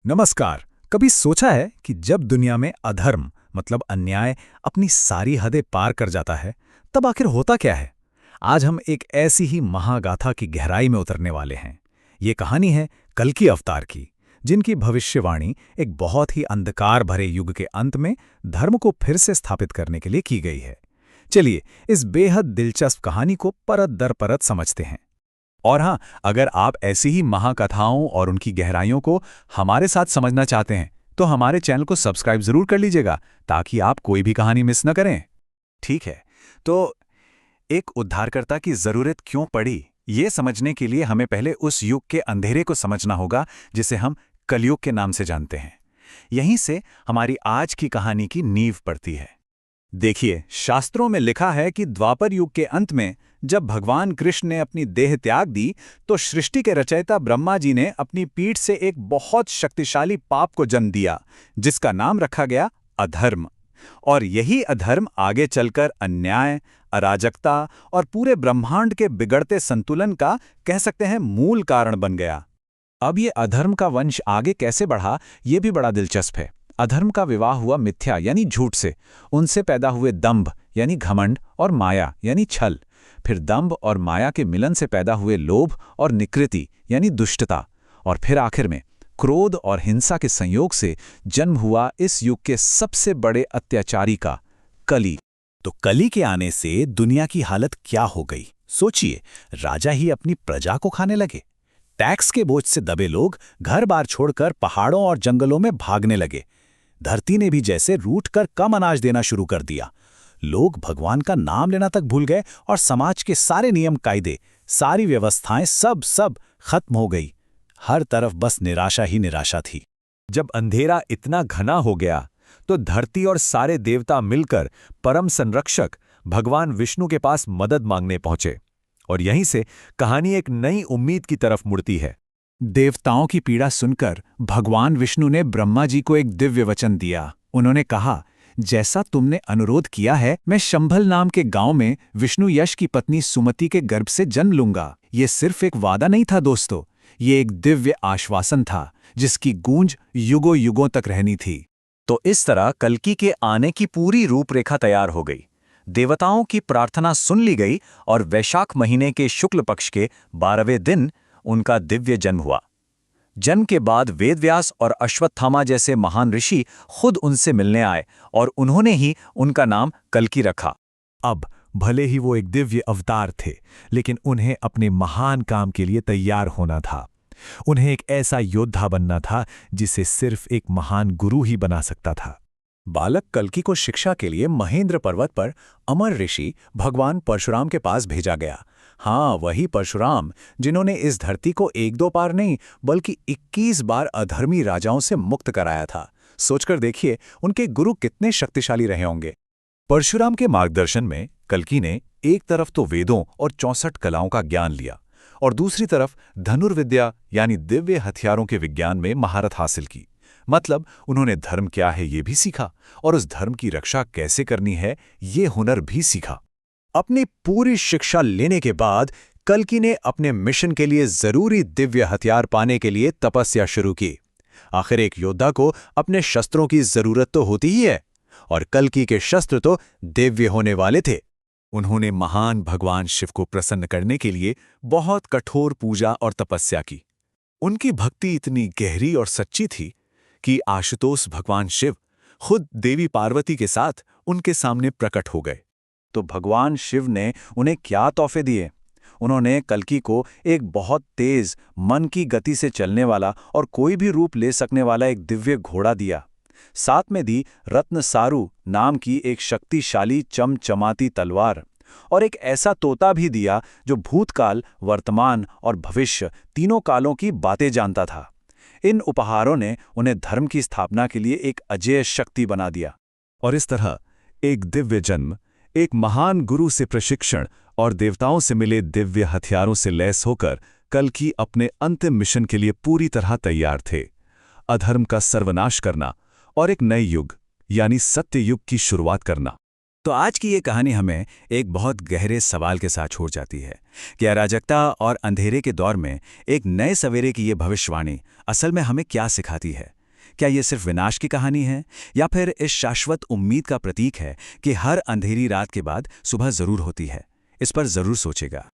नमस्कार। कभी सोचा है कि जब दुनिया में अधर्म मतलब अन्याय अपनी सारी हदें पार कर जाता है, तब आखिर होता क्या है? आज हम एक ऐसी ही महागाथा की गहराई में उतरने वाले हैं। ये कहानी है कल्कि अवतार की, जिनकी भविष्यवाणी एक बहुत ही अंधकार भरे युग के अंत में धर्म को फिर से स्थापित करने के लिए की गई है। चलिए, इस बेहद दिलचस्प कहानी को परत दर परत समझते हैं। और हाँ, अगर आप ऐसी ही महाकथाओं और उनकी गहराइयों को हमारे साथ समझना चाहते हैं, तो हमारे चैनल को सब्सक्राइब जरूर कर लीजिएगा, ताकि आप कोई भी कहानी मिस न करें। ठीक है, तो एक उद्धारकर्ता की जरूरत क्यों पड़ी, ये समझने के लिए हमें पहले उस युग के अंधेरे को समझना होगा जिसे हम कलयुग के नाम से जानते हैं। यहीं से हमारी आज की कहानी की नींव पड़ती है। देखिए, शास्त्रों में लिखा है कि द्वापर युग के अंत में जब भगवान कृष्ण ने अपनी देह त्याग दी, तो सृष्टि के रचयिता ब्रह्मा जी ने अपनी पीठ से एक बहुत शक्तिशाली पाप को जन्म दिया, जिसका नाम रखा गया अधर्म। और यही अधर्म आगे चलकर अन्याय, अराजकता और पूरे ब्रह्मांड के बिगड़ते संतुलन का, कह सकते हैं, मूल कारण बन गया। अब ये अधर्म का वंश आगे कैसे बढ़ा, ये भी बड़ा दिलचस्प है। अधर्म का विवाह हुआ मिथ्या यानी झूठ से। उनसे पैदा हुए दंभ यानी घमंड और माया यानी छल। फिर दंभ और माया के मिलन से पैदा हुए लोभ और निकृति यानी दुष्टता। और फिर आखिर में क्रोध और हिंसा के संयोग से जन्म हुआ इस युग के सबसे बड़े अत्याचारी का, कली। तो कली के आने से दुनिया की हालत क्या हो गई? सोचिए, राजा ही अपनी प्रजा को खाने लगे। टैक्स के बोझ से दबे लोग घर बार छोड़कर पहाड़ों और जंगलों में भागने लगे। धरती ने भी जैसे रूठकर कम अनाज देना शुरू कर दिया। लोग भगवान का नाम लेना तक भूल गए और समाज के सारे नियम कायदे, सारी व्यवस्थाएं सब खत्म हो गई। हर तरफ बस निराशा ही निराशा थी। जब अंधेरा इतना घना हो गया, तो धरती और सारे देवता मिलकर परम संरक्षक भगवान विष्णु के पास मदद मांगने पहुंचे। और यहीं से कहानी एक नई उम्मीद की तरफ मुड़ती है। देवताओं की पीड़ा सुनकर भगवान विष्णु ने ब्रह्मा जी को एक दिव्य वचन दिया। उन्होंने कहा, जैसा तुमने अनुरोध किया है, मैं शंभल नाम के गांव में विष्णु यश की पत्नी सुमति के गर्भ से जन्म लूंगा। ये सिर्फ एक वादा नहीं था दोस्तों, ये एक दिव्य आश्वासन था, जिसकी गूंज युगों युगों तक रहनी थी। तो इस तरह कल्कि के आने की पूरी रूपरेखा तैयार हो गई। देवताओं की प्रार्थना सुन ली गई और वैशाख महीने के शुक्ल पक्ष के 12वें दिन उनका दिव्य जन्म हुआ। जन्म के बाद वेदव्यास और अश्वत्थामा जैसे महान ऋषि खुद उनसे मिलने आए और उन्होंने ही उनका नाम कल्कि रखा। अब भले ही वो एक दिव्य अवतार थे, लेकिन उन्हें अपने महान काम के लिए तैयार होना था। उन्हें एक ऐसा योद्धा बनना था जिसे सिर्फ एक महान गुरु ही बना सकता था। बालक कल्कि को शिक्षा के लिए महेंद्र पर्वत पर अमर ऋषि भगवान परशुराम के पास भेजा गया। हाँ, वही परशुराम जिन्होंने इस धरती को एक दो बार नहीं बल्कि 21 बार अधर्मी राजाओं से मुक्त कराया था। सोचकर देखिए, उनके गुरु कितने शक्तिशाली रहे होंगे। परशुराम के मार्गदर्शन में कल्कि ने एक तरफ तो वेदों और 64 कलाओं का ज्ञान लिया, और दूसरी तरफ धनुर्विद्या यानी दिव्य हथियारों के विज्ञान में महारत हासिल की। मतलब उन्होंने धर्म क्या है ये भी सीखा, और उस धर्म की रक्षा कैसे करनी है ये हुनर भी सीखा। अपनी पूरी शिक्षा लेने के बाद कल्कि ने अपने मिशन के लिए जरूरी दिव्य हथियार पाने के लिए तपस्या शुरू की। आखिर एक योद्धा को अपने शस्त्रों की जरूरत तो होती ही है, और कल्कि के शस्त्र तो दिव्य होने वाले थे। उन्होंने महान भगवान शिव को प्रसन्न करने के लिए बहुत कठोर पूजा और तपस्या की। उनकी भक्ति इतनी गहरी और सच्ची थी कि आशुतोष भगवान शिव खुद देवी पार्वती के साथ उनके सामने प्रकट हो गए। तो भगवान शिव ने उन्हें क्या तोहफे दिए? उन्होंने कल्कि को एक बहुत तेज, मन की गति से चलने वाला और कोई भी रूप ले सकने वाला एक दिव्य घोड़ा दिया। साथ में दी रत्न सारू नाम की एक शक्तिशाली चमचमाती तलवार, और एक ऐसा तोता भी दिया जो भूतकाल, वर्तमान और भविष्य तीनों कालों की बातें जानता था। इन उपहारों ने उन्हें धर्म की स्थापना के लिए एक अजेय शक्ति बना दिया। और इस तरह एक दिव्य जन्म, एक महान गुरु से प्रशिक्षण और देवताओं से मिले दिव्य हथियारों से लैस होकर कल्कि अपने अंतिम मिशन के लिए पूरी तरह तैयार थे। अधर्म का सर्वनाश करना और एक नए युग यानी सत्य युग की शुरुआत करना। तो आज की ये कहानी हमें एक बहुत गहरे सवाल के साथ छोड़ जाती है कि अराजकता और अंधेरे के दौर में एक नए सवेरे की ये भविष्यवाणी असल में हमें क्या सिखाती है। क्या ये सिर्फ विनाश की कहानी है या फिर इस शाश्वत उम्मीद का प्रतीक है कि हर अंधेरी रात के बाद सुबह जरूर होती है। इस पर जरूर सोचेगा।